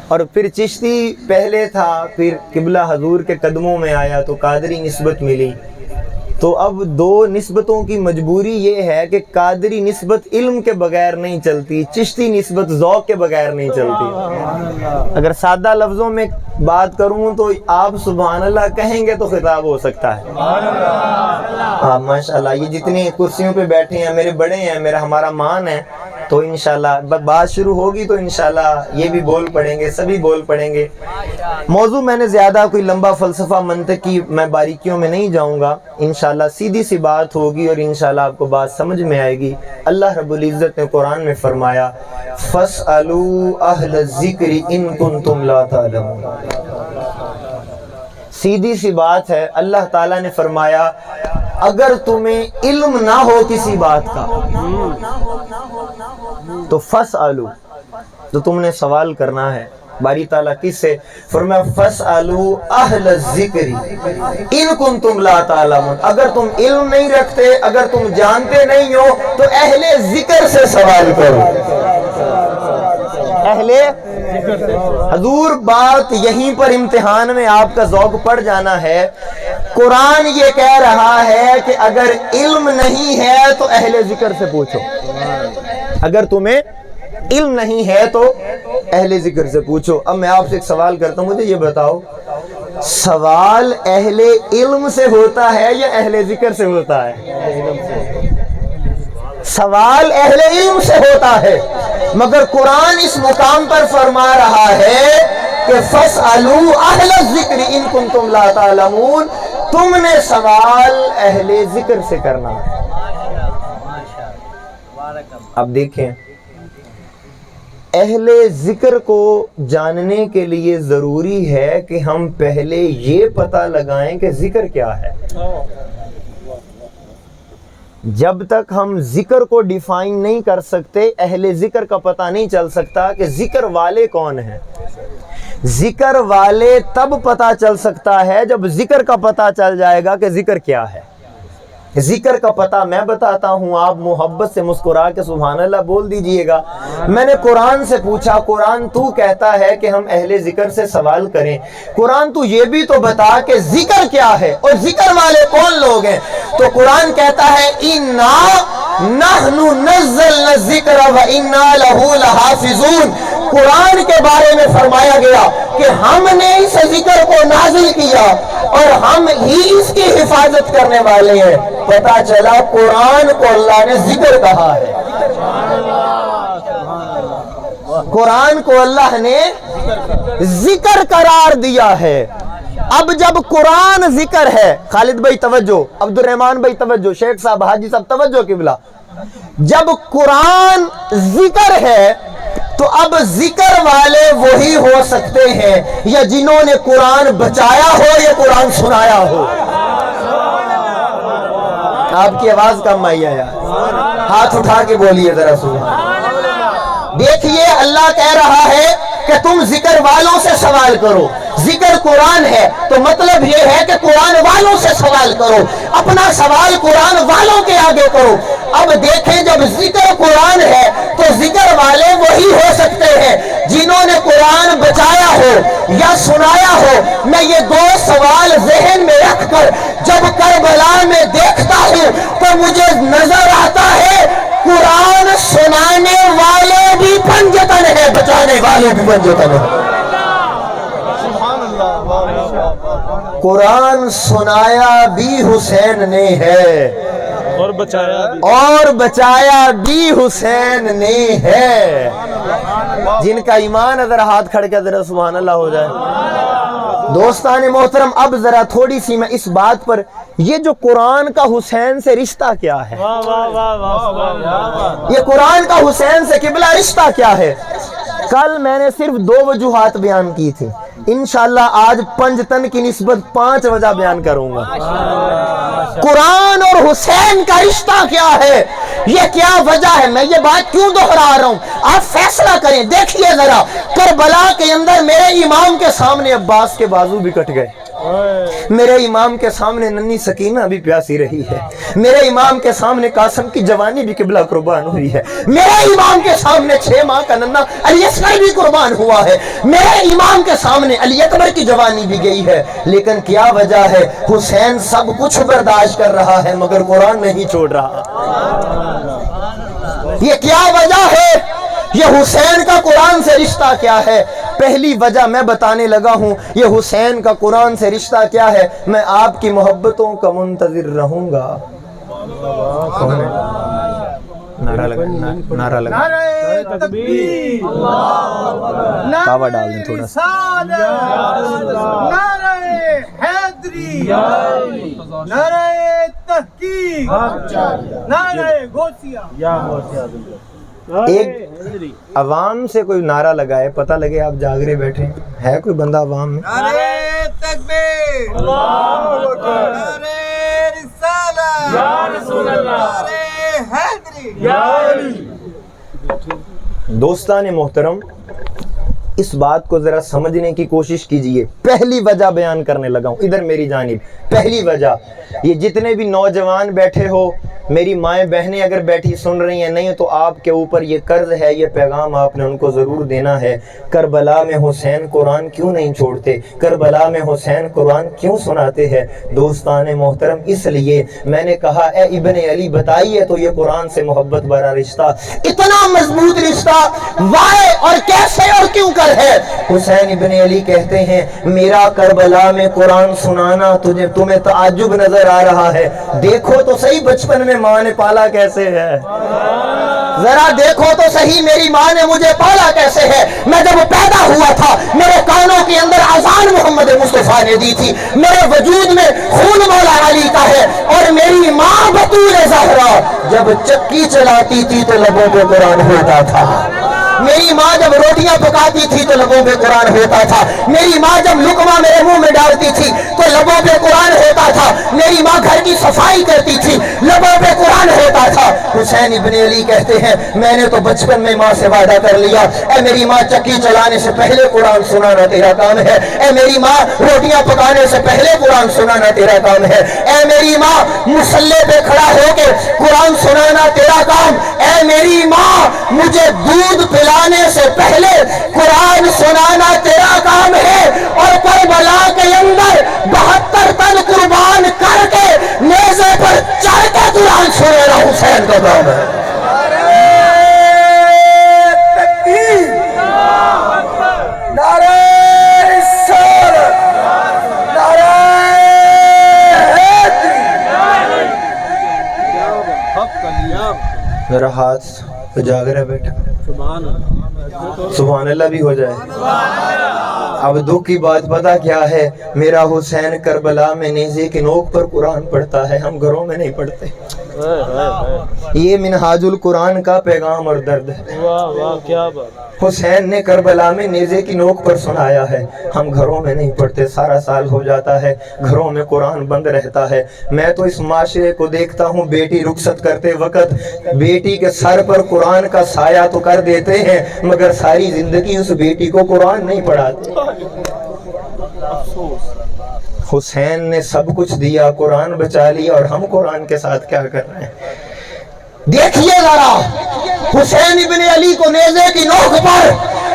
اور پھر چشتی پہلے تھا، پھر قبلہ حضور کے قدموں میں آیا تو قادری نسبت ملی. تو اب دو نسبتوں کی مجبوری یہ ہے کہ قادری نسبت علم کے بغیر نہیں چلتی، چشتی نسبت ذوق کے بغیر نہیں چلتی. اگر سادہ لفظوں میں بات کروں تو آپ سبحان اللہ کہیں گے تو خطاب ہو سکتا ہے. ہاں ماشاءاللہ، یہ جتنے کرسیوں پہ بیٹھے ہیں میرے بڑے ہیں، ہمارا مان ہے. تو انشاءاللہ بات شروع ہوگی تو انشاءاللہ یہ بھی بول پڑیں گے، سبھی بول پڑیں گے. موضوع میں نے زیادہ کوئی لمبا فلسفہ منطقی میں باریکیوں میں نہیں جاؤں گا. انشاءاللہ سیدھی سی بات ہوگی اور انشاءاللہ آپ کو بات سمجھ میں آئے گی. اللہ رب العزت نے قرآن میں فرمایا فَاسْأَلُوا أَهْلَ الذِّكْرِ إِن كُنتُمْ لَا تَعْلَمُونَ. سیدھی سی بات ہے. اللہ تعالیٰ نے فرمایا اگر تمہیں علم نہ ہو کسی بات کا تو فَاسْأَلُوا، تو تم نے سوال کرنا ہے. باری تعالیٰ کس سے؟ فرمایا فَاسْأَلُوا أَهْلَ الذِّكْرِ إِن كُنتُمْ لَا تَعْلَمُونَ. اگر تم علم نہیں رکھتے، اگر تم جانتے نہیں ہو تو اہل ذکر سے سوال کرو. اہل حضور بات یہیں پر امتحان میں آپ کا ذوق پڑ جانا ہے. قرآن یہ کہہ رہا ہے کہ اگر علم نہیں ہے تو اہل ذکر سے پوچھو. اگر تمہیں علم نہیں ہے تو اہل ذکر سے پوچھو. اب میں آپ سے ایک سوال کرتا ہوں، مجھے یہ بتاؤ سوال اہل علم سے ہوتا ہے یا اہل ذکر سے ہوتا ہے؟ سوال اہل علم سے ہوتا ہے، مگر قرآن اس مقام پر فرما رہا ہے کہ فَاسْأَلُوا أَهْلَ الذِّكْرِ إِن كُنتُمْ لَا تَعْلَمُونَ. تم نے سوال اہل ذکر سے کرنا. اب دیکھیں، اہل ذکر کو جاننے کے لیے ضروری ہے کہ ہم پہلے یہ پتہ لگائیں کہ ذکر کیا ہے. جب تک ہم ذکر کو ڈیفائن نہیں کر سکتے، اہل ذکر کا پتہ نہیں چل سکتا کہ ذکر والے کون ہیں. ذکر والے تب پتہ چل سکتا ہے جب ذکر کا پتہ چل جائے گا کہ ذکر کیا ہے. ذکر کا پتہ میں بتاتا ہوں، آپ محبت سے مسکرا کے سبحان اللہ بول دیجئے گا. میں نے قرآن سے پوچھا، قرآن تو کہتا ہے کہ ہم اہل ذکر سے سوال کریں، قرآن تو یہ بھی تو بتا کہ ذکر کیا ہے اور ذکر والے کون لوگ ہیں. تو قرآن کہتا ہے اِنَّا نَحْنُ نَزَّلْنَا الذِّكْرَ وَإِنَّا لَهُ لَحَافِظُونَ. قرآن کے بارے میں فرمایا گیا کہ ہم نے اس ذکر کو نازل کیا اور ہم ہی اس کی حفاظت کرنے والے ہیں. پتہ چلا قرآن کو اللہ نے ذکر کہا ہے. قرآن کو اللہ نے ذکر قرار دیا ہے. اب جب قرآن ذکر ہے، خالد بھائی توجہ، عبد الرحمن بھائی توجہ، شیخ صاحب، حاجی صاحب توجہ قبلہ، جب قرآن ذکر ہے تو اب ذکر والے وہی ہو سکتے ہیں یا جنہوں نے قرآن بچایا ہو یا قرآن سنایا ہو. آپ کی آواز کم آئی ہے یار، ہاتھ اٹھا کے بولیے ذرا سبحان. دیکھیے اللہ کہہ رہا ہے کہ تم ذکر والوں سے سوال کرو. ذکر قرآن ہے تو مطلب یہ ہے کہ قرآن والوں سے سوال کرو، اپنا سوال قرآن والوں کے آگے کرو. اب دیکھیں جب ذکر قرآن ہے تو ذکر والے وہی ہو سکتے ہیں جنہوں نے قرآن بچایا ہو یا سنایا ہو. میں یہ دو سوال ذہن میں رکھ کر جب کربلا میں دیکھتا ہوں تو مجھے نظر آتا ہے قرآن سنانے والے بھی پنجتن ہیں، بچانے والے بھی پنجتن ہیں. قرآن سنایا بھی حسین نے ہے اور بچایا بھی حسین نے ہے. جن کا ایمان ذرا ہاتھ کھڑ کے ذرا سبحان اللہ ہو جائے. دوستان محترم، اب ذرا تھوڑی سی میں اس بات پر، یہ جو قرآن کا حسین سے رشتہ کیا ہے، یہ قرآن کا حسین سے قبلہ رشتہ کیا ہے. کل میں نے صرف 2 وجوہات بیان کی تھی، انشاءاللہ آج پنجتن کی نسبت 5 وجہ بیان کروں گا. قرآن اور حسین کا رشتہ کیا ہے، یہ کیا وجہ ہے، میں یہ بات کیوں دہرا رہا ہوں، آپ فیصلہ کریں. دیکھیے ذرا کربلا کے اندر میرے امام کے سامنے عباس کے بازو بھی کٹ گئے. میرے امام کے سامنے ننھی سکینہ بھی پیاسی رہی ہے، میرے امام کے سامنے قاسم کی جوانی بھی قبلہ قربان ہوئی ہے، میرے امام کے سامنے 6 ماہ کا ننھا علی اصغر بھی قربان ہوا ہے، میرے امام کے سامنے علی اکبر کی جوانی بھی گئی ہے، لیکن کیا وجہ ہے؟ حسین سب کچھ برداشت کر رہا ہے مگر قرآن نہیں چھوڑ رہا۔ یہ کیا وجہ ہے؟ یہ حسین کا قرآن سے رشتہ کیا ہے؟ پہلی وجہ میں بتانے لگا ہوں، یہ حسین کا قرآن سے رشتہ کیا ہے۔ میں آپ کی محبتوں کا منتظر رہوں گا۔ نعرہ لگا، نعرہ لگا، نعرہ تکبیر، کعبہ ڈال دیں تھوڑا سا۔ نعرہ حیدری، نعرہ تحقیق، نعرہ غوثیہ۔ ایک عوام سے کوئی نعرہ لگائے، پتہ لگے آپ جاگرے بیٹھے ہے کوئی بندہ عوام میں؟ نعرہ تکبیر، نعرہ رسالہ، نعرہ حیدری۔ دوستان محترم، اس بات کو ذرا سمجھنے کی کوشش کیجئے۔ پہلی وجہ بیان کرنے لگا ہوں، ادھر میری جانب پہلی وجہ، یہ جتنے بھی نوجوان بیٹھے ہو، میری مائیں بہنیں اگر بیٹھی سن رہی ہیں، نہیں تو آپ کے اوپر یہ قرض ہے، یہ پیغام آپ نے ان کو ضرور دینا ہے۔ کربلا میں حسین قرآن کیوں نہیں چھوڑتے؟ کربلا میں حسین قرآن کیوں سناتے ہیں؟ دوستان محترم، اس لیے میں نے کہا اے ابن علی بتائیے تو یہ قرآن سے محبت بھرا رشتہ، اتنا مضبوط رشتہ وائے اور کیسے اور کیوں کر ہے؟ حسین ابن علی کہتے ہیں میرا کربلا میں قرآن سنانا تمہیں تعجب نظر آ رہا ہے، دیکھو تو صحیح بچپن میں ماں نے پالا کیسے ہے، ذرا دیکھو تو صحیح میری ماں نے مجھے پالا کیسے ہے۔ میں جب پیدا ہوا تھا میرے کانوں کے اندر اذان محمد مصطفیٰ نے دی تھی، میرے وجود میں خون مولا علی کا ہے، اور میری ماں بطول زہرا جب چکی چلاتی تھی تو لبوں پہ قرآن ہوتا تھا، میری ماں جب روٹیاں پکاتی تھی تو لبوں پہ قرآن ہوتا تھا، میری ماں جب لقمہ میرے منہ میں ڈالتی تھی تو لبوں پہ قرآن ہوتا تھا، میری ماں گھر کی صفائی کرتی تھی لبوں پہ قرآن ہوتا تھا۔ حسین ابن علی کہتے ہیں میں نے تو بچپن میں ماں سے وعدہ کر لیا، اے میری ماں چکی چلانے سے پہلے قرآن سنانا تیرا کام ہے، اے میری ماں روٹیاں پکانے سے پہلے قرآن سنانا تیرا کام ہے، اے میری ماں مصلے پہ کھڑا ہو کے قرآن سنانا تیرا کام، اے میری ماں مجھے دودھ پلانے سے پہلے قرآن سنانا تیرا کام ہے، اور کربلا کے اندر 72 تن قربان کر کے نیزے پر چڑھ کے قرآن سنانا حسین کا کام ہے۔ نعرہ رسالت، نعرہ حیدری۔ میرا ہاتھ جاگ رہا بیٹا، سبحان اللہ بھی ہو جائے۔ اب دکھ کی بات پتہ کیا ہے؟ میرا حسین کربلا میں نیزے کی نوک پر قرآن پڑھتا ہے، ہم گھروں میں نہیں پڑھتے۔ یہ منہاج القرآن کا پیغام اور درد ہے۔ حسین نے کربلا میں نیزے کی نوک پر سنایا ہے، ہم گھروں میں نہیں پڑھتے، سارا سال ہو جاتا ہے گھروں میں قرآن بند رہتا ہے۔ میں تو اس معاشرے کو دیکھتا ہوں، بیٹی رخصت کرتے وقت بیٹی کے سر پر قرآن کا سایہ تو کر دیتے ہیں مگر ساری زندگی اس بیٹی کو قرآن نہیں پڑھاتے۔ حسین نے سب کچھ دیا، قرآن بچا لیا، اور ہم قرآن کے ساتھ کیا کر رہے ہیں؟ دیکھیے ذرا حسین ابن علی کو نیزے کی نوک پر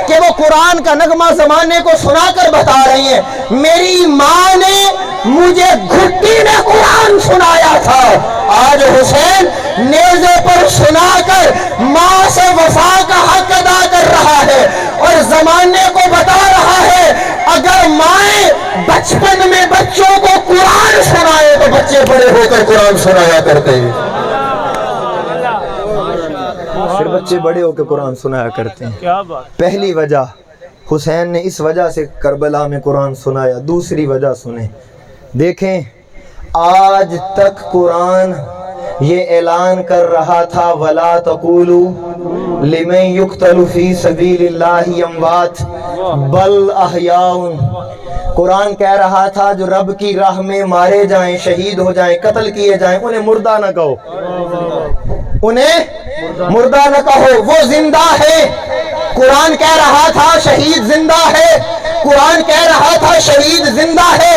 کہ وہ قرآن کا نغمہ زمانے کو سنا کر بتا رہی ہیں میری ماں نے مجھے گھٹی میں قرآن سنایا تھا، آج حسین نیزے پر سنا کر ماں سے وفا کا حق ادا کر رہا ہے، اور زمانے کو بتا رہا ہے اگر مائیں بچپن میں بچوں کو قرآن سنائے تو بچے بڑے ہو کر قرآن سنایا کرتے ہیں۔ پھر بچے بڑے ہو کے قرآن سنایا کرتے ہیں۔ پہلی وجہ حسین نے اس وجہ سے کربلا میں قرآن سنایا۔ دوسری وجہ سنیں، دیکھیں آج تک قرآن یہ اعلان کر رہا تھا وَلَا تَقُولُوا لِمَنْ يُقْتَلُ فِي سَبِيلِ اللَّهِ أَمْوَاتٌ بَلْ أَحْيَاءٌ، قرآن کہہ رہا تھا جو رب کی راہ میں مارے جائیں، شہید ہو جائیں، قتل کیے جائیں، انہیں مردہ نہ کہو، انہیں مردہ نہ کہو، وہ زندہ ہے۔ قرآن کہہ رہا تھا شہید زندہ ہے، قرآن کہہ رہا تھا شہید زندہ ہے،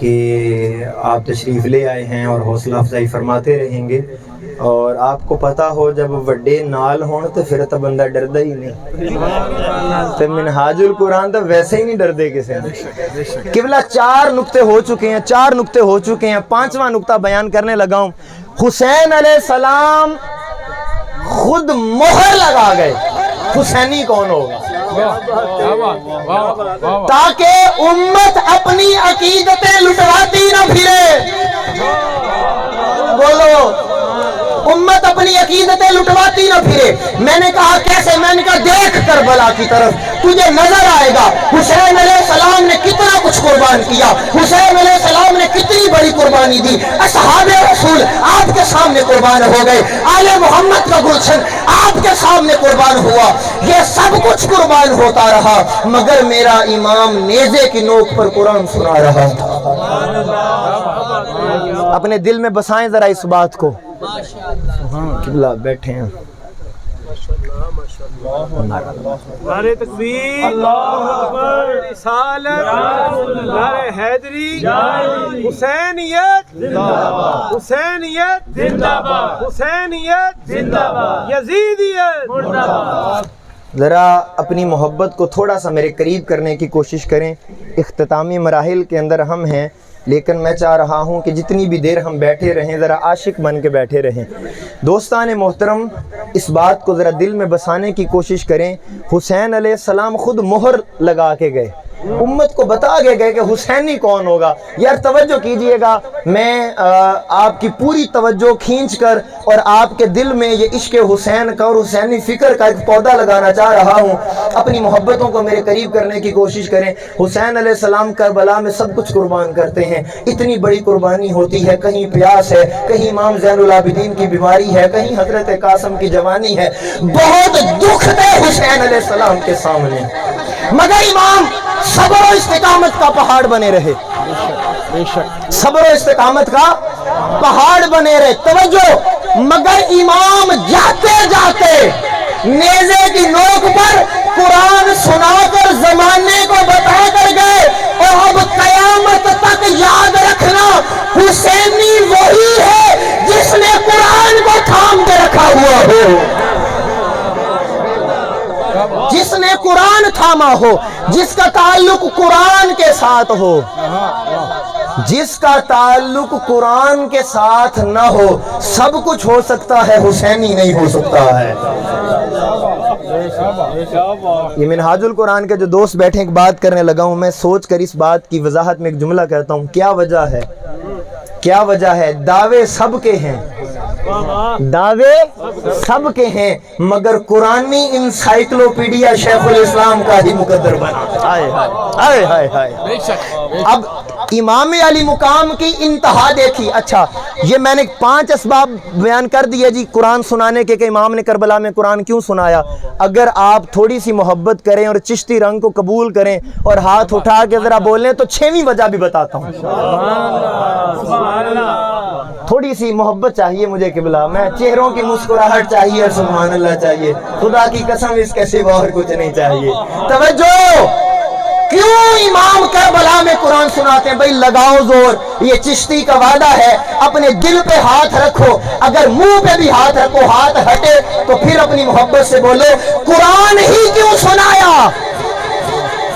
کہ آپ تشریف لے آئے ہیں اور حوصلہ افزائی فرماتے رہیں گے. اور آپ کو پتہ ہو جب وڈے نال ہون تو پھر تو بندہ ڈردا ہی نہیں. تو منہاج القرآن تو ویسے ہی نہیں ڈردے کسی نے. قبلہ 4 نقطے ہو چکے ہیں. 5واں نقطہ بیان کرنے لگا ہوں. حسین علیہ السلام خود مہر لگا گئے حسینی کون ہوگا، تاکہ امت اپنی عقیدتیں لٹواتی نہ پھرے. بولو، امت اپنی عقیدتیں لٹواتی نہ پھرے. میں نے کہا کیسے؟ میں نے کہا دیکھ کربلا کی طرف، تجھے نظر آئے گا حسین علیہ السلام نے کتنا کچھ قربان کیا. حسین علیہ السلام نے کتنی بڑی قربانی دی. اصحاب رسول آپ کے سامنے قربان ہو گئے. آل محمد کا گلشن آپ کے سامنے قربان ہوا. یہ سب کچھ قربان ہوتا رہا، مگر میرا امام نیزے کی نوک پر قرآن سنا رہا تھا. اپنے دل میں بسائیں ذرا اس بات کو. قبلہ بیٹھے ہیں. نعرہ تکبیر، اللہ اکبر، رسالت، نعرہ حیدری، حسینیت زندہ باد، حسینیت زندہ باد، حسینیت زندہ باد، یزیدیت مردہ باد. ذرا اپنی محبت کو تھوڑا سا میرے قریب کرنے کی کوشش کریں. اختتامی مراحل کے اندر ہم ہیں، لیکن میں چاہ رہا ہوں کہ جتنی بھی دیر ہم بیٹھے رہیں ذرا عاشق بن کے بیٹھے رہیں. دوستان محترم، اس بات کو ذرا دل میں بسانے کی کوشش کریں. حسین علیہ السلام خود مہر لگا کے گئے، امت کو بتا کے گئے کہ حسینی کون ہوگا. یار توجہ کیجئے گا، میں آپ کی پوری توجہ کھینچ کر اور آپ کے دل میں یہ عشق حسین کا اور حسینی فکر کا ایک پودا لگانا چاہ رہا ہوں. اپنی محبتوں کو میرے قریب کرنے کی کوشش کریں. حسین علیہ السلام کربلا میں سب کچھ قربان کرتے ہیں. اتنی بڑی قربانی ہوتی ہے، کہیں پیاس ہے، کہیں امام زین العابدین کی بیماری ہے، کہیں حضرت قاسم کی جوانی ہے. بہت دکھ تھے حسین علیہ السلام کے سامنے، مگر امام صبر و استقامت کا پہاڑ بنے رہے. صبر و استقامت کا پہاڑ بنے رہے. توجہ، مگر امام جاتے جاتے نیزے کی نوک پر قرآن سنا کر زمانے کو بتا کر گئے. اور اب قیامت تک یاد رکھنا، حسینی وہی ہے جس نے قرآن کو تھام کے رکھا ہوا ہو، جس نے قرآن تھاما ہو، جس کا تعلق قرآن کے ساتھ ہو. جس کا تعلق قرآن کے ساتھ نہ ہو سب کچھ ہو سکتا ہے، حسینی نہیں ہو سکتا ہے. یہ منہاج القرآن کے جو دوست بیٹھے ایک بات کرنے لگا ہوں. میں سوچ کر اس بات کی وضاحت میں ایک جملہ کہتا ہوں. کیا وجہ ہے؟ کیا وجہ ہے؟ دعوے سب کے ہیں، دعوے سب کے ہیں، مگر قرآنی انسائکلوپیڈیا شیخ الاسلام کا ہی مقدر بنا. ہائے ہائے ہائے. اب امام علی مقام کی انتہا دیکھی. اچھا، یہ میں نے 5 اسباب بیان کر دیا جی قرآن سنانے کے کہ امام نے کربلا میں قرآن کیوں سنایا. اگر آپ تھوڑی سی محبت کریں اور چشتی رنگ کو قبول کریں اور ہاتھ اٹھا کے ذرا بولیں تو 6ویں وجہ بھی بتاتا ہوں. تھوڑی سی محبت چاہیے مجھے قبلہ، میں چہروں کی مسکراہٹ چاہیے، سبحان اللہ چاہیے، خدا کی قسم اس کے سوا اور کچھ نہیں چاہیے. توجہ، کیوں امام کربلا میں قرآن سناتے ہیں؟ بھائی لگاؤ زور، یہ چشتی کا وعدہ ہے. اپنے دل پہ ہاتھ رکھو، اگر منہ پہ بھی ہاتھ رکھو ہاتھ ہٹے تو پھر اپنی محبت سے بولو قرآن ہی کیوں سنایا.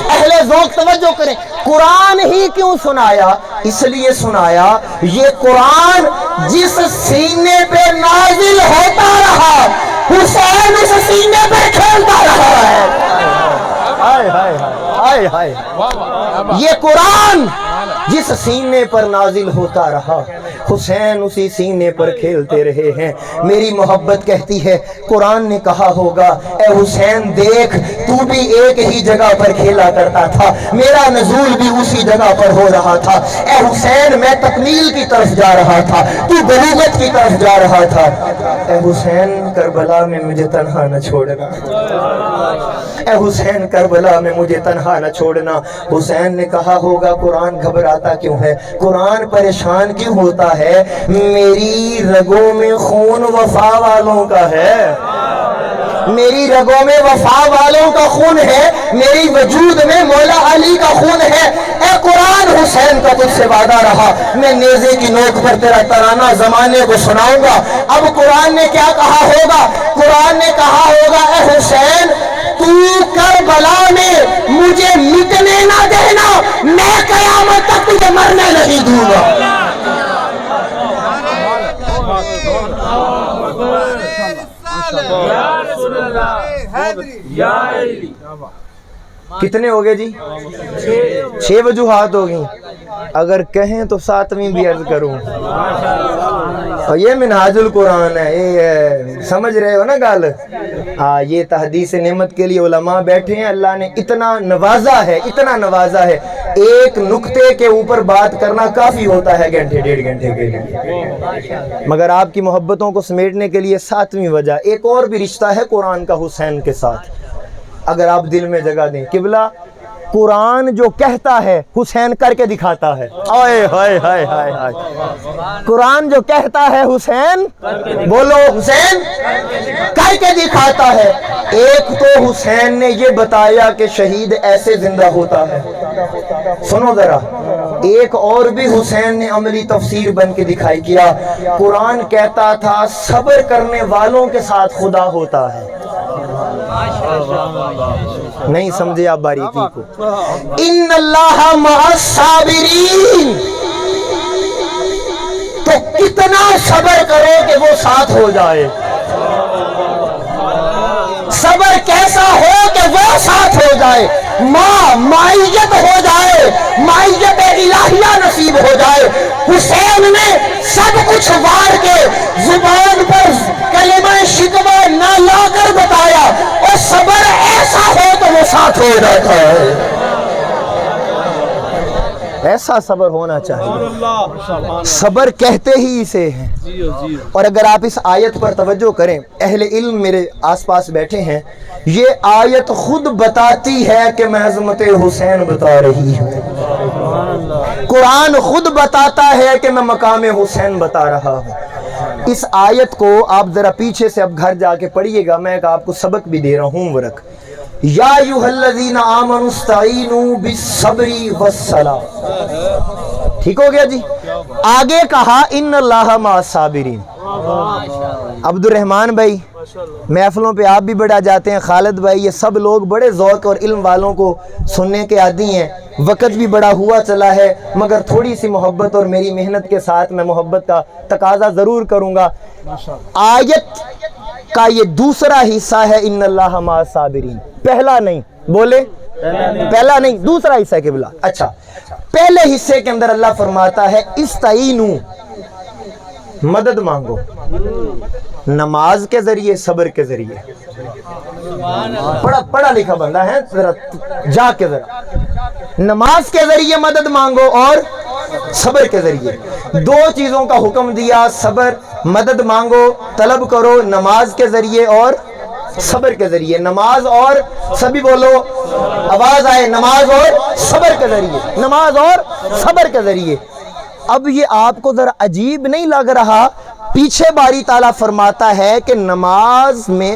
اہل ذوق توجہ کریں، قرآن ہی کیوں سنایا؟ اس لیے سنایا یہ قرآن جس سینے پہ نازل ہوتا رہا حسین اس سینے پہ کھیلتا رہا ہے. یہ قرآن جس سینے پر نازل ہوتا رہا حسین اسی سینے پر کھیلتے رہے ہیں. میری محبت کہتی ہے قرآن نے کہا ہوگا اے حسین دیکھ تو بھی ایک ہی جگہ پر کھیلا کرتا تھا، میرا نزول بھی اسی جگہ پر ہو رہا تھا. اے حسین میں تکمیل کی طرف جا رہا تھا، تو بلوغت کی طرف جا رہا تھا. اے حسین کربلا میں مجھے تنہا نہ چھوڑنا، اے حسین کربلا میں مجھے تنہا نہ چھوڑنا. حسین نے کہا ہوگا قرآن گھبراتا کیوں ہے، قرآن پریشان کیوں ہوتا ہے؟ میری رگوں میں خون وفا والوں کا ہے. میری رگوں میں وفا والوں کا خون ہے, میری وجود میں مولا علی کا خون ہے. اے قرآن حسین کا تجھ سے وعدہ رہا, میں نیزے کی نوک پر تیرا ترانہ زمانے کو سناؤں گا. اب قرآن نے کیا کہا ہوگا؟ قرآن نے کہا ہوگا اے حسین تو کربلا میں مجھے مٹنے نہ دینا, میں قیامت تک تجھے مرنے نہیں دوں گا. کتنے ہو گئے جی؟ 6 وجوہات ہو گئی. اگر کہیں تو 7ویں بھی عرض کروں. اور یہ منہاج القرآن ہے, یہ سمجھ رہے ہو نا گال. یہ تحدیث نعمت کے لیے علماء بیٹھے ہیں. اللہ نے اتنا نوازا ہے, اتنا نوازا ہے. ایک نقطے کے اوپر بات کرنا کافی ہوتا ہے گھنٹے 1.5 گھنٹے کے لیے, مگر آپ کی محبتوں کو سمیٹنے کے لیے 7ویں وجہ ایک اور بھی رشتہ ہے قرآن کا حسین کے ساتھ. اگر آپ دل میں جگہ دیں, قبلہ قرآن جو کہتا ہے حسین کر کے دکھاتا ہے. آئے ہائے ہائے ہائے ہائے. قرآن جو کہتا ہے حسین, بولو حسین کر کے دکھاتا ہے. ایک تو حسین نے یہ بتایا کہ شہید ایسے زندہ ہوتا ہے. سنو ذرا, ایک اور بھی حسین نے عملی تفسیر بن کے دکھائی. کیا قرآن کہتا تھا صبر کرنے والوں کے ساتھ خدا ہوتا ہے. نہیں سمجھے آپ باریکی کو. ان اللہ مع الصابرین, تو کتنا صبر کرو کہ وہ ساتھ ہو جائے. صبر کیسا ہو کہ وہ ساتھ ہو جائے, معیت ہو جائے, معیت الہیہ نصیب ہو جائے. حسین نے سب کچھ وار کے زبان پر کلمہ شکوہ نہ لا کر بتایا, اور صبر ایسا ہو تو وہ ساتھ ہو جاتا ہے. ایسا صبر ہونا چاہیے. صبر کہتے ہی اسے ہیں. اور اگر آپ اس آیت پر توجہ کریں, اہل علم میرے آس پاس بیٹھے ہیں, یہ آیت خود بتاتی ہے کہ میں عظمت حسین بتا رہی ہوں. قرآن خود بتاتا ہے کہ میں مقام حسین بتا رہا ہوں. اس آیت کو آپ ذرا پیچھے سے اب گھر جا کے پڑھیے گا, میں ایک آپ کو سبق بھی دے رہا ہوں ورق. یا ایھا الذین آمنوا استعینوا بالصبر والصلاۃ. ٹھیک ہو گیا جی. آگے کہا ان اللہ مع الصابرین. عبد الرحمان بھائی, محفلوں پہ آپ بھی بڑا جاتے ہیں, خالد بھائی, یہ سب لوگ بڑے ذوق اور علم والوں کو سننے کے عادی ہیں. وقت بھی بڑا ہوا چلا ہے, مگر تھوڑی سی محبت اور میری محنت کے ساتھ میں محبت کا تقاضا ضرور کروں گا. آیت کا یہ دوسرا حصہ ہے ان اللہ مع الصابرین. پہلا نہیں, بولے پہلا نہیں, دوسرا حصہ ہے قبلہ. اچھا, پہلے حصے کے اندر اللہ فرماتا ہے استعینوا, مدد مانگو, نماز کے ذریعے, صبر کے ذریعے. پڑھا لکھا بندہ ہے, ذرا جا کے ذرا, نماز کے ذریعے مدد مانگو اور صبر کے ذریعے. 2 چیزوں کا حکم دیا, صبر, مدد مانگو, طلب کرو نماز کے ذریعے اور صبر کے ذریعے. نماز اور, سبھی بولو, آواز آئے, نماز اور صبر کے ذریعے, نماز اور صبر کے ذریعے. اب یہ آپ کو ذرا عجیب نہیں لگ رہا؟ پیچھے باری تعالیٰ فرماتا ہے کہ نماز میں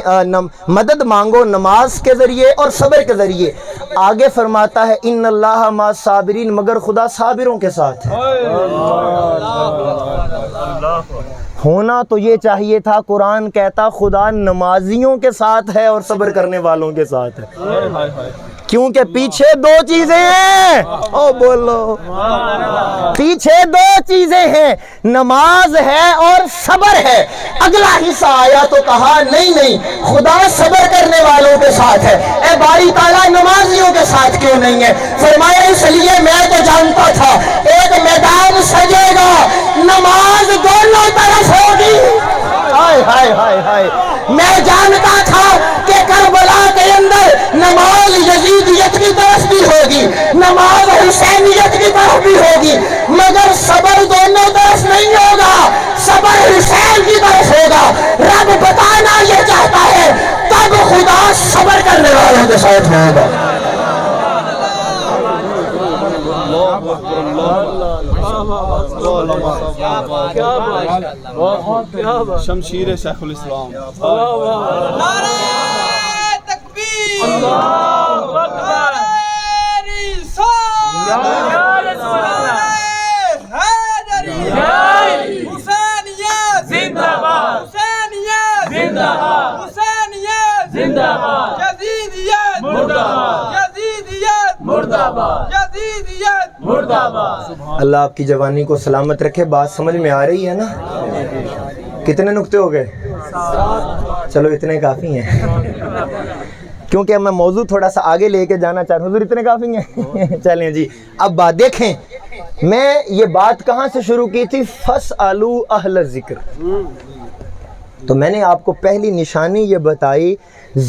مدد مانگو نماز کے ذریعے اور صبر کے ذریعے. آگے فرماتا ہے ان اللہ مع الصابرین, مگر خدا صابروں کے ساتھ ہے. ہونا تو یہ چاہیے تھا, قرآن کہتا خدا نمازیوں کے ساتھ ہے اور صبر کرنے والوں کے ساتھ ہے. کیونکہ پیچھے 2 چیزیں ہیں. او بولو, پیچھے 2 چیزیں ہیں, نماز ہے اور صبر ہے. اگلا حصہ آیا تو کہا نہیں خدا صبر کرنے والوں کے ساتھ ہے. اے باری تعالیٰ نمازیوں کے ساتھ کیوں نہیں ہے؟ فرمایا اس لیے میں تو جانتا تھا ایک میدان سجے گا, نماز دونوں طرف ہوگی. ہائے ہائے ہائے ہائے, میں جانتا تھا کہ کربلا کے اندر نماز یزیدیت کی طرف بھی ہوگی, نماز حسینیت کی طرف بھی ہوگی, مگر صبر دونوں طرف نہیں ہوگا, صبر حسین کی طرف ہوگا. رب بتانا یہ چاہتا ہے تب خدا صبر کرنے والوں کے ساتھ ہوگا. شمشیر شیخ الاسلام. اللہ آپ کی جوانی کو سلامت رکھے. بات سمجھ میں آ رہی ہے نا؟ کتنے نقطے ہو گئے؟ چلو اتنے کافی ہیں، کیونکہ میں موضوع تھوڑا سا آگے لے کے جانا چاہ رہا ہوں. حضور اتنے کافی ہیں؟ چلیں جی. اب بات دیکھیں، میں یہ بات کہاں سے شروع کی تھی؟ فَاسْأَلُوا أَهْلَ الذِّكْرِ. تو میں نے آپ کو پہلی نشانی یہ بتائی،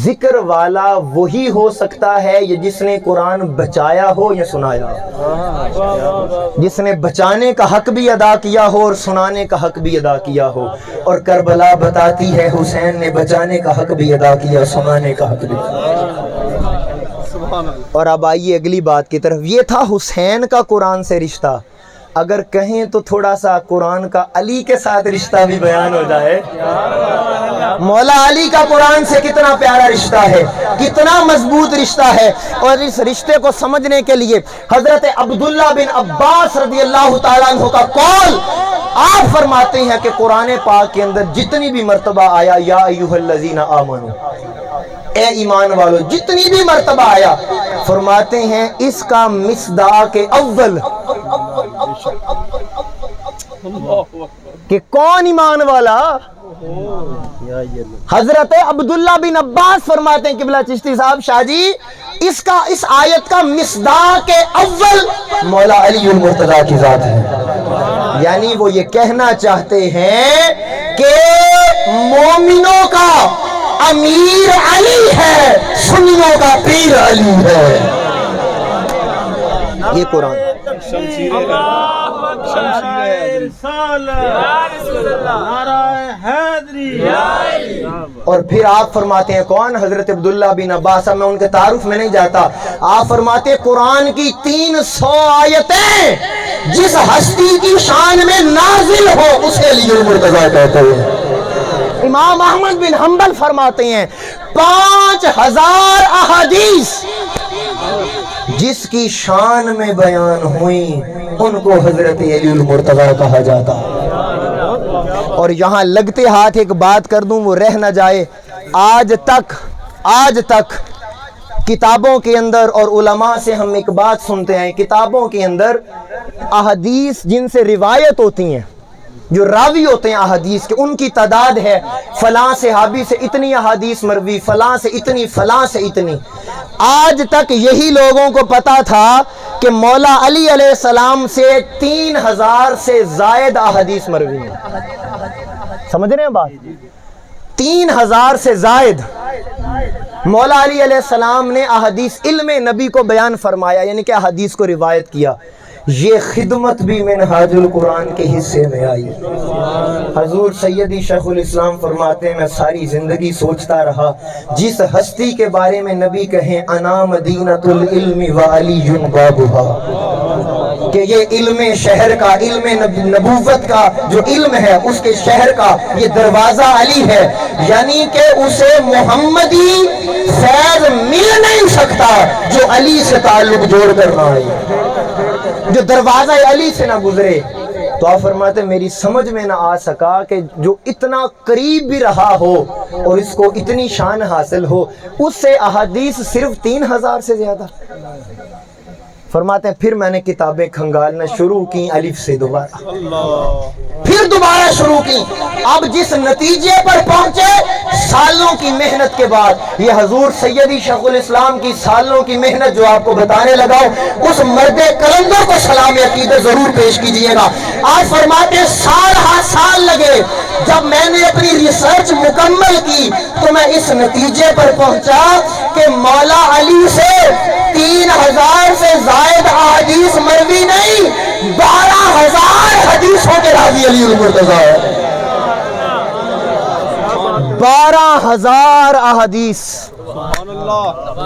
ذکر والا وہی ہو سکتا ہے یہ جس نے قرآن بچایا ہو یا سنایا ہو، جس نے بچانے کا حق بھی ادا کیا ہو اور سنانے کا حق بھی ادا کیا ہو. اور کربلا بتاتی ہے حسین نے بچانے کا حق بھی ادا کیا، سنانے کا حق بھی. اور اب آئیے اگلی بات کی طرف. یہ تھا حسین کا قرآن سے رشتہ. اگر کہیں تو تھوڑا سا قرآن کا علی کے ساتھ رشتہ بھی بیان ہو جائے. مولا علی کا قرآن سے کتنا پیارا رشتہ ہے، کتنا مضبوط رشتہ ہے. اور اس رشتے کو سمجھنے کے لیے حضرت عبداللہ بن عباس رضی اللہ تعالیٰ عنہ کا قول، آپ فرماتے ہیں کہ قرآن پاک کے اندر جتنی بھی مرتبہ آیا یا ایھا الذین آمنوا، اے ایمان والو، جتنی بھی مرتبہ آیا، فرماتے ہیں اس کا مصداق اول کہ کون ایمان والا؟ حضرت عبداللہ بن عباس فرماتے ہیں قبلہ چشتی صاحب، شاہ جی اس آیت کا مصداق اول مولا علی المرتضیٰ کی ذات ہے. یعنی وہ یہ کہنا چاہتے ہیں کہ مومنوں کا امیر علی ہے، سنیوں کا پیر علی ہے. یہ قرآن اور پھر آپ فرماتے ہیں کون؟ حضرت عبداللہ بن عباس. میں ان کے تعارف میں نہیں جاتا. آپ فرماتے ہیں قرآن کی 300 آیتیں جس ہستی کی شان میں نازل ہو اسے علی المرتضیٰ کہتے ہیں. امام احمد بن حنبل فرماتے ہیں 5000 احادیث جس کی شان میں بیان ہوئی ان کو حضرت علی المرتضیٰ کہا جاتا. اور یہاں لگتے ہاتھ ایک بات کر دوں وہ رہ نہ جائے. آج تک کتابوں کے اندر اور علماء سے ہم ایک بات سنتے ہیں، کتابوں کے اندر احادیث جن سے روایت ہوتی ہیں، جو راوی ہوتے ہیں احادیث کے، ان کی تعداد ہے فلاں صحابی سے اتنی احادیث مروی، فلاں سے اتنی، فلاں سے اتنی. آج تک یہی لوگوں کو پتا تھا کہ مولا علی علیہ السلام سے 3000 سے زائد احادیث مروی ہیں. سمجھ رہے ہیں بات؟ 3000 سے زائد مولا علی علیہ السلام نے احادیث علم نبی کو بیان فرمایا، یعنی کہ احادیث کو روایت کیا. یہ خدمت بھی منہاج القرآن کے حصے میں آئی. حضور سیدی شیخ الاسلام فرماتے ہیں میں ساری زندگی سوچتا رہا جس ہستی کے بارے میں نبی کہیں انا مدینۃ العلم وعلی بابھا، کہ یہ علم شہر کا، علم نبوت کا جو علم ہے اس کے شہر کا یہ دروازہ علی ہے. یعنی کہ اسے محمدی فیض مل نہیں سکتا جو علی سے تعلق جوڑ کر نہ آئے، جو دروازہ علی سے نہ گزرے. تو آپ فرماتے ہیں میری سمجھ میں نہ آ سکا کہ جو اتنا قریب بھی رہا ہو اور اس کو اتنی شان حاصل ہو، اس سے احادیث صرف 3000 سے زیادہ. فرماتے ہیں پھر میں نے کتابیں کھنگالنا شروع کی الف سے پھر دوبارہ شروع کی. اب جس نتیجے پر پہنچے سالوں کی محنت کے بعد، یہ حضور سیدی شیخ الاسلام کی سالوں کی محنت جو آپ کو بتانے لگا ہوں، اس مرد کلندر کو سلام عقیدت ضرور پیش کیجئے گا. آج فرماتے ہیں سال لگے. جب میں نے اپنی ریسرچ مکمل کی تو میں اس نتیجے پر پہنچا کہ مولا علی سے 3000 سے زائد احادیث مروی نہیں، 12000 حدیثوں کے راوی علی المرتضیٰ ہے. 12000 احادیث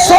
100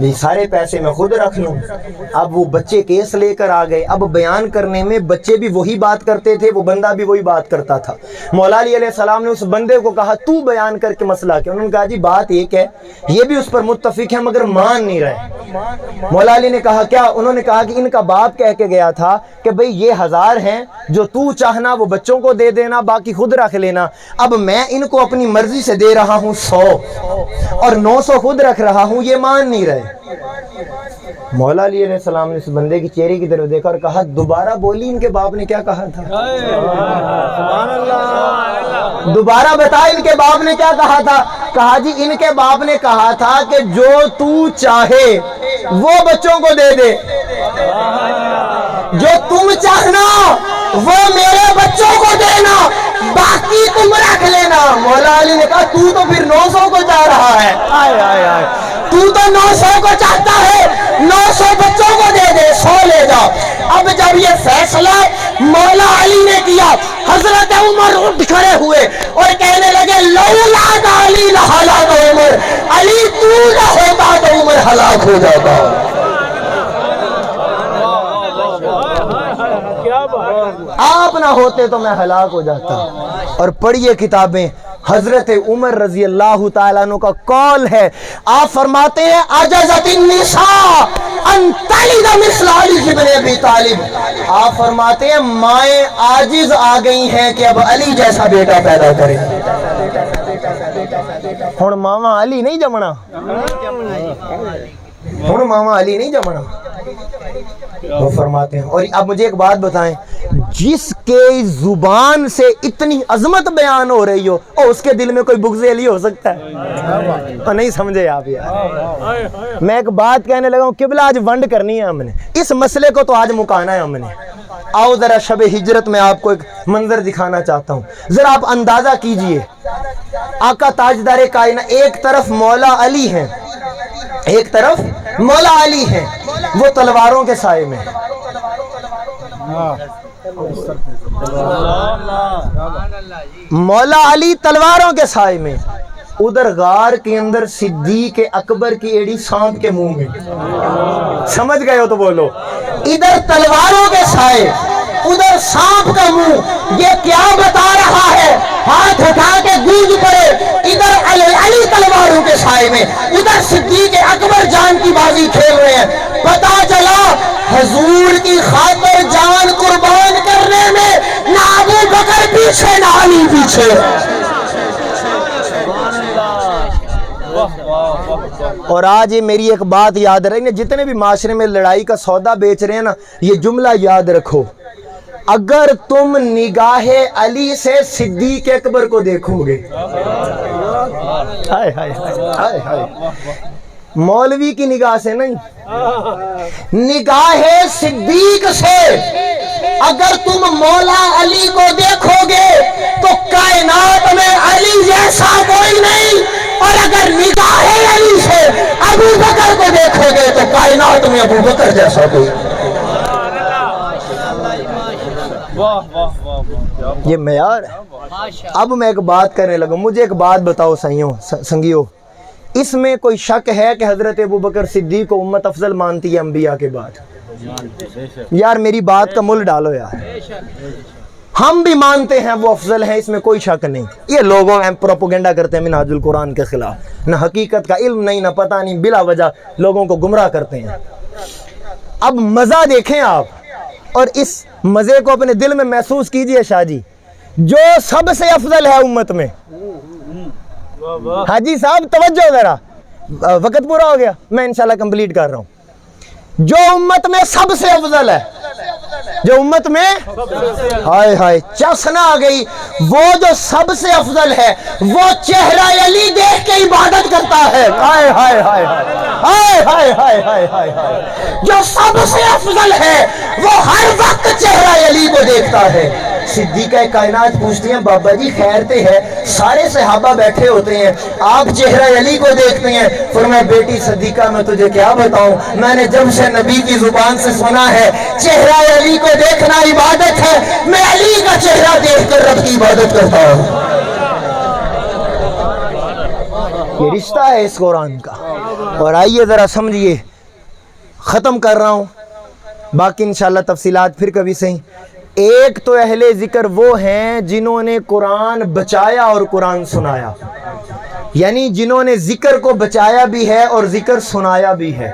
یہ سارے پیسے میں خود رکھ لوں. اب وہ بچے کیس لے کر آ گئے. اب بیان کرنے میں بچے بھی وہی بات کرتے تھے, وہ بندہ بھی وہی بات کرتا تھا. مولا علی علیہ السلام نے اس بندے کو کہا تو بیان کر کے مسئلہ کیا. انہوں نے کہا جی بات ایک ہے, یہ بھی اس پر متفق ہے مگر مان نہیں رہے. مولا علی نے کہا کیا؟ انہوں نے کہا کہ ان کا باپ کہہ کے گیا تھا کہ بھئی یہ 1000 ہیں, جو تو چاہنا وہ بچوں کو دے دینا, باقی خود رکھ لینا. اب میں ان کو اپنی مرضی سے دے رہا ہوں 100 اور 900 خود رکھ رہا ہوں, یہ مان نہیں رہے. مولا علی علیہ السلام نے اس بندے کی چہرے کی طرف دیکھا اور کہا دوبارہ بولی ان کے باپ نے کیا کہا تھا؟ دوبارہ بتا ان کے باپ نے کیا کہا تھا؟ کہا جی ان کے باپ نے کہا تھا کہ جو تو چاہے وہ بچوں کو دے دے, جو تم چاہنا وہ میرے بچوں کو دینا, باقی تم رکھ لینا. مولا علی نے کہا تو پھر 900 کو چاہ رہا ہے. آئے آئے آئے, تو 900 کو چاہتا ہے, 900 بچوں کو دے دے, 100 لے جا. اب جب یہ فیصلہ مولا علی نے کیا, حضرت عمر اٹھ کھڑے ہوئے اور کہنے لگے لولا علی لہلاک عمر, علی تو نہ ہوتا تو عمر ہلاک ہو جاتا. آپ نہ ہوتے تو میں ہلاک ہو جاتا. اور پڑھیے کتابیں, حضرت عمر رضی اللہ تعالیٰ عنہ کا قول ہے, آپ فرماتے ہیں عجزت النساء ان تلد مثل علی بن ابی طالب. آپ فرماتے ہیں مائیں عاجز آ گئی ہیں کہ اب علی جیسا بیٹا پیدا کریں. ہن ماما علی نہیں جمنا, ہن ماما علی نہیں جمنا. وہ فرماتے ہیں. اور اب مجھے ایک بات بتائیں, جس کے زبان سے اتنی عظمت بیان ہو رہی ہو اور اس کے دل میں کوئی بغض علی ہو سکتا ہے؟ تو نہیں سمجھے آپ یار. میں ایک بات کہنے لگا ہوں, قبلہ آج ونڈ کرنی ہے ہم نے, اس مسئلے کو تو آج مکانا ہے ہم نے. آؤ ذرا شب ہجرت میں آپ کو ایک منظر دکھانا چاہتا ہوں. ذرا آپ اندازہ کیجئے, آقا تاجدار کائنات, ایک طرف مولا علی ہیں, ایک طرف مولا علی ہیں, وہ تلواروں کے سائے میں. مولا علی تلواروں کے سائے میں, ادھر غار کے اندر صدیق اکبر کی ایڑی سانپ کے منہ میں. سمجھ گئے ہو تو بولو. ادھر تلواروں کے سائے, ادھر سانپ کا منہ. یہ کیا بتا رہا ہے؟ ہاتھ اٹھا کے گونج پڑے. ادھر علی تلواروں کے سائے میں, ادھر صدیق اکبر جان کی بازی کھیل رہے ہیں. پتا چلا حضور کی خاطر جان قربان کرنے میں نہ ابو بکر پیچھے نہ علی پیچھے. اور آج یہ میری ایک بات یاد رہے, جتنے بھی معاشرے میں لڑائی کا سودا بیچ رہے ہیں نا, یہ جملہ یاد رکھو, اگر تم نگاہ علی سے صدیق اکبر کو دیکھو گے, ہائے ہائے ہائے ہائے, مولوی کی نگاہ سے نہیں, نگاہ صدیق سے اگر تم مولا علی کو دیکھو گے تو کائنات میں علی جیسا کوئی نہیں, اور اگر نگاہ علی سے ابو بکر کو دیکھو گے تو کائنات میں ابو بکر جیسا کوئی. یہ معیار ہے. اب میں ایک بات کرنے لگا, مجھے ایک بات بتاؤ سنگیو, اس میں کوئی شک ہے کہ حضرت ابو بکر صدیق کو امت افضل مانتی ہے انبیاء کے بعد؟ یار میری بات کا مل ڈالو یار. ہم بھی مانتے ہیں وہ افضل ہیں, اس میں کوئی شک نہیں. یہ لوگوں پروپیگنڈا کرتے ہیں منہاج القرآن کے خلاف, نہ حقیقت کا علم نہیں, نہ پتہ نہیں, بلا وجہ لوگوں کو گمراہ کرتے ہیں. اب مزہ دیکھیں آپ, اور اس مزے کو اپنے دل میں محسوس کیجئے شاہ جی. جو سب سے افضل ہے امت میں, حاجی صاحب توجہ ذرا, وقت پورا ہو گیا, میں انشاءاللہ کمپلیٹ کر رہا ہوں. جو امت میں سب سے افضل ہے, جو امت میں ہائے ہائے چسنا آ گئی, وہ جو سب سے افضل ہے وہ چہرہ علی دیکھ کے عبادت کرتا ہے. ہائے ہائے ہائے ہائے ہائے ہائے ہائے ہائے ہائے. جو سب سے افضل ہے وہ ہر وقت چہرہ علی کو دیکھتا ہے. صدیقہ کائنات پوچھتی ہیں بابا جی خیرتے ہے, سارے صحابہ بیٹھے ہوتے ہیں, آپ چہرہ علی کو دیکھتے ہیں. فرمایا بیٹی صدیقہ میں تجھے کیا بتاؤں, میں نے جب سے نبی کی زبان سے سنا ہے چہرہ علی کو دیکھنا عبادت ہے, میں علی کا چہرہ دیکھ کر رب کی عبادت کرتا ہوں. یہ رشتہ ہے اس قرآن کا. اور آئیے ذرا سمجھیے، ختم کر رہا ہوں، باقی انشاءاللہ تفصیلات پھر کبھی صحیح۔ ایک تو اہل ذکر وہ ہیں جنہوں نے قرآن بچایا اور قرآن سنایا، یعنی جنہوں نے ذکر کو بچایا بھی ہے اور ذکر سنایا بھی ہے۔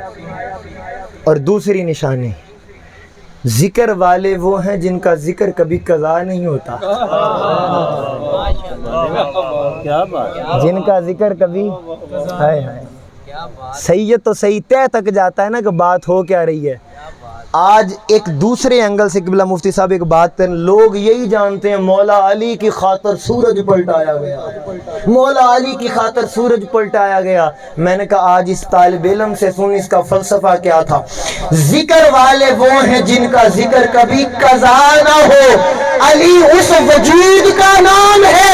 اور دوسری نشانی، ذکر والے وہ ہیں جن کا ذکر کبھی قضا نہیں ہوتا، جن کا ذکر کبھی ہائے ہائے سید تو صحیح طے تک جاتا ہے نا کہ بات ہو کیا رہی ہے۔ آج ایک دوسرے اینگل سے قبلہ مفتی صاحب ایک بات کریں، لوگ یہی جانتے ہیں مولا علی کی خاطر سورج پلٹایا گیا، مولا علی کی خاطر سورج پلٹایا گیا۔ میں نے کہا آج اس طالب علم سے سن اس کا فلسفہ کیا تھا۔ ذکر والے وہ ہیں جن کا ذکر کبھی قضا نہ ہو۔ علی اس وجود کا نام ہے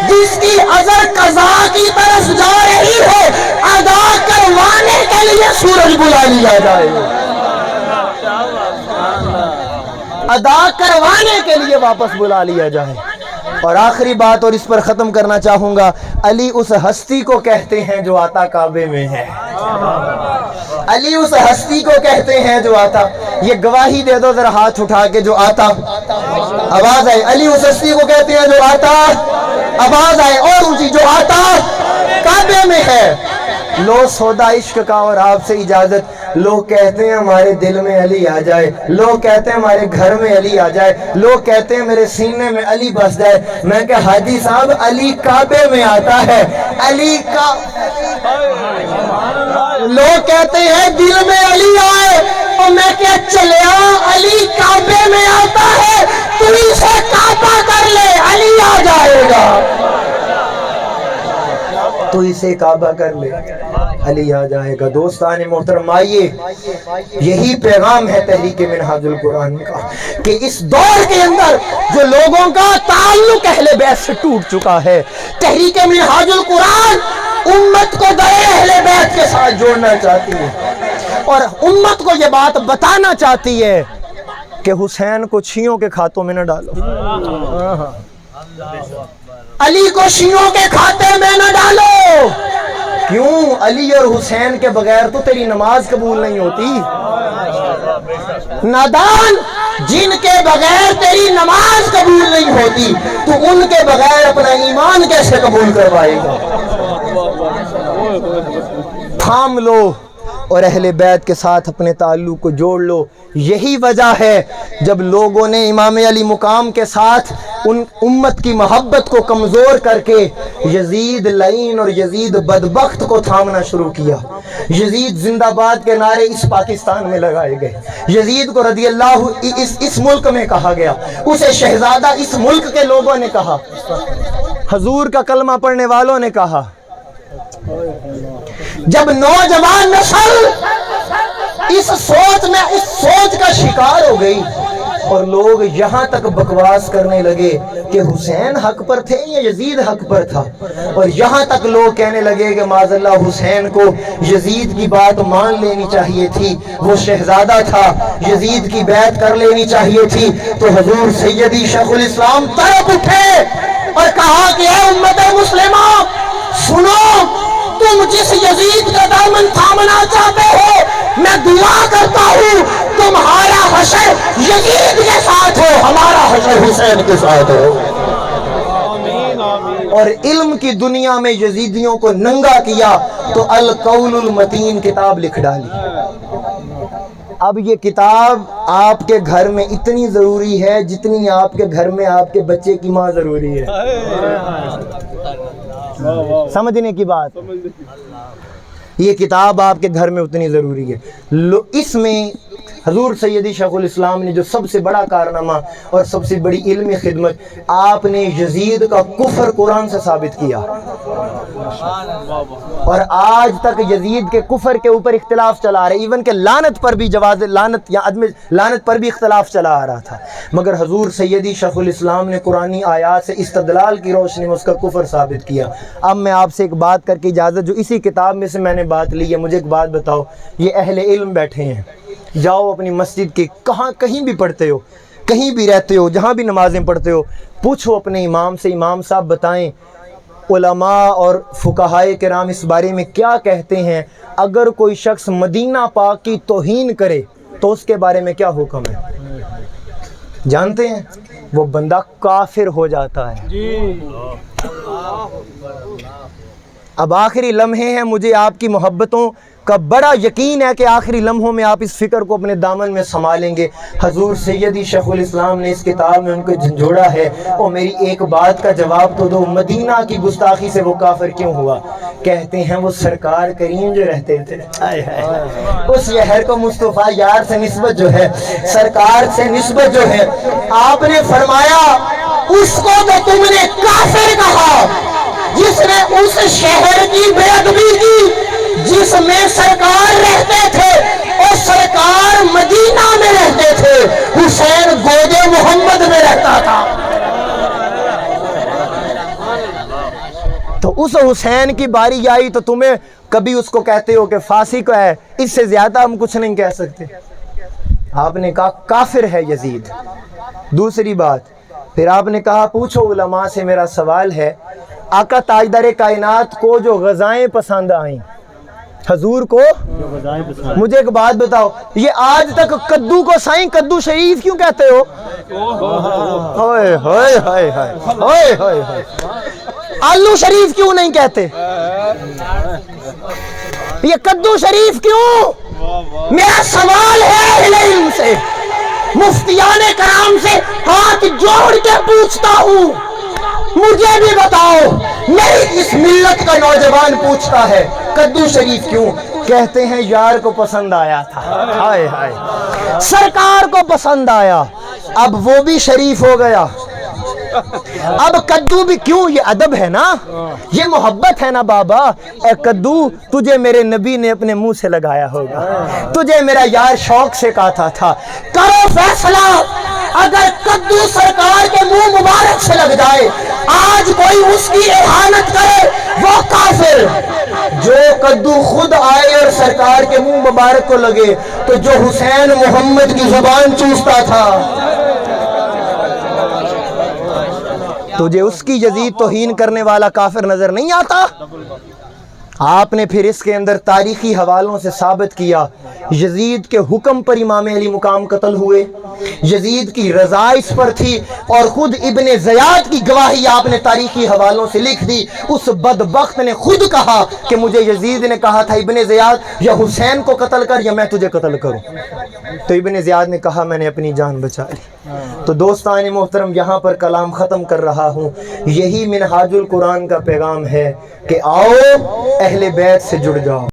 جس کی اثر قضا کی طرف جا رہی ہے، ادا کروانے کے لیے سورج بلا لیا جائے، ادا کروانے کے لیے واپس بلا لیا جائے۔ اور آخری بات، اور اس پر ختم کرنا چاہوں گا، علی اس ہستی کو کہتے ہیں جو آتا کعبے میں ہے، علی اس ہستی کو کہتے ہیں جو آتا، یہ گواہی دے دو ذرا ہاتھ اٹھا کے جو آتا، آواز آئے، علی اس ہستی کو کہتے ہیں جو آتا، آواز آئے اور اونچی، جو آتا کعبے میں ہے۔ لو سودا عشق کا اور آپ سے اجازت، لوگ کہتے ہیں ہمارے دل میں علی آ جائے، لوگ کہتے ہیں ہمارے گھر میں علی آ جائے، لوگ کہتے ہیں میرے سینے میں علی بس جائے۔ میں کہ حاجی صاحب علی کعبے میں آتا ہے، علی کا لوگ کہتے ہیں دل میں علی آئے، اور میں کہ چلیا علی کعبے میں آتا ہے، تو اسے کعبہ کر لے علی آ جائے گا، تو اسے کعبہ کر لے علی آ جائے گا۔ دوستان محترم آئیے، یہی پیغام ہے تحریک منہاج القرآن کا، کہ اس دور کے اندر جو لوگوں کا تعلق اہل بیت سے ٹوٹ چکا ہے، تحریک منہاج القرآن امت کو در اہل بیت کے ساتھ جوڑنا چاہتی ہے، اور امت کو یہ بات بتانا چاہتی ہے کہ حسین کو شیعوں کے کھاتوں میں نہ ڈالو، علی کو شیعوں کے کھاتے میں نہ ڈالو۔ کیوں؟ علی اور حسین کے بغیر تو تیری نماز قبول نہیں ہوتی۔ نادان، جن کے بغیر تیری نماز قبول نہیں ہوتی تو ان کے بغیر اپنا ایمان کیسے قبول کروائے گا؟ تھام لو اور اہل بیت کے ساتھ اپنے تعلق کو جوڑ لو۔ یہی وجہ ہے جب لوگوں نے امام علی مقام کے ساتھ ان امت کی محبت کو کمزور کر کے یزید لعین اور یزید بدبخت کو تھامنا شروع کیا، یزید زندہ باد کے نعرے اس پاکستان میں لگائے گئے، یزید کو رضی اللہ اس ملک میں کہا گیا، اسے شہزادہ اس ملک کے لوگوں نے کہا، حضور کا کلمہ پڑھنے والوں نے کہا۔ جب نوجوان نسل اس سوچ کا شکار ہو گئی اور لوگ یہاں تک بکواس کرنے لگے کہ حسین حق پر تھے یا یزید حق پر تھا، اور یہاں تک لوگ کہنے لگے کہ معاذ اللہ حسین کو یزید کی بات مان لینی چاہیے تھی، وہ شہزادہ تھا، یزید کی بیعت کر لینی چاہیے تھی، تو حضور سیدی شیخ الاسلام تڑپ اٹھے اور کہا کہ اے امت مسلمہ سنو، تم جس یزید کا دامن تھامنا چاہتے ہو، میں دعا کرتا ہوں تمہارا حشر یزید کے ساتھ ہو، ہمارا حشر حسین کے ساتھ ہو۔ اور علم کی دنیا میں یزیدیوں کو ننگا کیا تو القول المتین کتاب لکھ ڈالی۔ اب یہ کتاب آپ کے گھر میں اتنی ضروری ہے جتنی آپ کے گھر میں آپ کے بچے کی ماں ضروری ہے۔ سمجھنے کی بات، یہ کتاب آپ کے گھر میں اتنی ضروری ہے۔ اس میں حضور سیدی شیخ الاسلام نے جو سب سے بڑا کارنامہ اور سب سے بڑی علمی خدمت، آپ نے یزید کا کفر قرآن سے ثابت کیا، اور آج تک یزید کے کفر کے اوپر اختلاف چلا آ رہا ہے، ایون کہ لعنت پر بھی جواز لعنت یا عدم لعنت پر بھی اختلاف چلا آ رہا تھا، مگر حضور سیدی شیخ الاسلام نے قرآنی آیات سے استدلال کی روشنی میں اس کا کفر ثابت کیا۔ اب میں آپ سے ایک بات کر کے اجازت، جو اسی کتاب میں سے میں نے بات لی ہے، مجھے ایک بات بتاؤ، یہ اہل علم بیٹھے ہیں، جاؤ اپنی مسجد کے کہیں بھی پڑھتے ہو، کہیں بھی رہتے ہو، جہاں بھی نمازیں پڑھتے ہو، پوچھو اپنے امام سے، امام صاحب بتائیں علماء اور فقہائے کرام اس بارے میں کیا کہتے ہیں؟ اگر کوئی شخص مدینہ پاک کی توہین کرے تو اس کے بارے میں کیا حکم ہے؟ جانتے ہیں؟ وہ بندہ کافر ہو جاتا ہے۔ اب آخری لمحے ہیں، مجھے آپ کی محبتوں کا بڑا یقین ہے کہ آخری لمحوں میں آپ اس فکر کو اپنے دامن میں سنبھالیں گے۔ حضور سیدی شیخ الاسلام نے اس کتاب میں ان کو جھنجھوڑا ہے، اور میری ایک بات کا جواب تو دو، مدینہ کی گستاخی سے وہ کافر کیوں ہوا؟ کہتے ہیں وہ سرکار کریم جو رہتے تھے، اس شہر کو مصطفیٰ یار سے نسبت جو ہے، سرکار سے نسبت جو ہے، آپ نے فرمایا اس کو تو تم نے کافر کہا جس نے اس شہر کی بے ادبی کی جس میں سرکار رہتے تھے، اور سرکار مدینہ میں رہتے تھے، حسین گود محمد میں رہتا تھا۔ تو اس حسین کی باری آئی تو تمہیں کبھی اس کو کہتے ہو کہ فاسق ہے، اس سے زیادہ ہم کچھ نہیں کہہ سکتے۔ آپ نے کہا کافر ہے یزید۔ دوسری بات پھر آپ نے کہا پوچھو علماء سے، میرا سوال ہے آقا تاجدار کائنات کو جو غذائیں پسند آئیں، حضور کو، مجھے ایک بات بتاؤ، یہ آج تک کدو کو سائیں کدو شریف کیوں کہتے ہو؟ ہوئے ہوئے ہوئے ہوئے ہوئے ہوئے، آلو شریف کیوں نہیں کہتے؟ یہ کدو شریف کیوں؟ میرا سوال ہے اہل علم سے، مفتیان کرام سے ہاتھ جوڑ کے پوچھتا ہوں، مجھے بھی بتاؤ، میری اس ملت کا نوجوان پوچھتا ہے کدو شریف کیوں؟ کہتے ہیں یار کو پسند آیا تھا، ہائے ہائے، سرکار کو پسند آیا، اب وہ بھی شریف ہو گیا، اب کدو بھی کیوں؟ یہ ادب ہے نا، یہ محبت ہے نا بابا۔ اے کدو، تجھے میرے نبی نے اپنے منہ سے لگایا ہوگا، تجھے میرا یار شوق سے کہتا تھا کرو فیصلہ، اگر کدو سرکار کے منہ مبارک سے لگ جائے، آج کوئی اس کی اہانت کرے وہ کافر، جو کدو خود آئے اور سرکار کے منہ مبارک کو لگے تو جو حسین محمد کی زبان چوستا تھا، تجھے اس کی یزید توہین کرنے والا کافر نظر نہیں آتا؟ آپ نے پھر اس کے اندر تاریخی حوالوں سے ثابت کیا یزید کے حکم پر امام علی مقام قتل ہوئے، یزید کی رضا اس پر تھی، اور خود ابن زیاد کی گواہی آپ نے تاریخی حوالوں سے لکھ دی۔ اس بدبخت نے خود کہا کہ مجھے یزید نے کہا تھا ابن زیاد یا حسین کو قتل کر یا میں تجھے قتل کروں، تو ابن زیاد نے کہا میں نے اپنی جان بچا لی۔ تو دوستان محترم، یہاں پر کلام ختم کر رہا ہوں، یہی منہاج القرآن کا پیغام ہے کہ آؤ اہل بیت سے جڑ جاؤ۔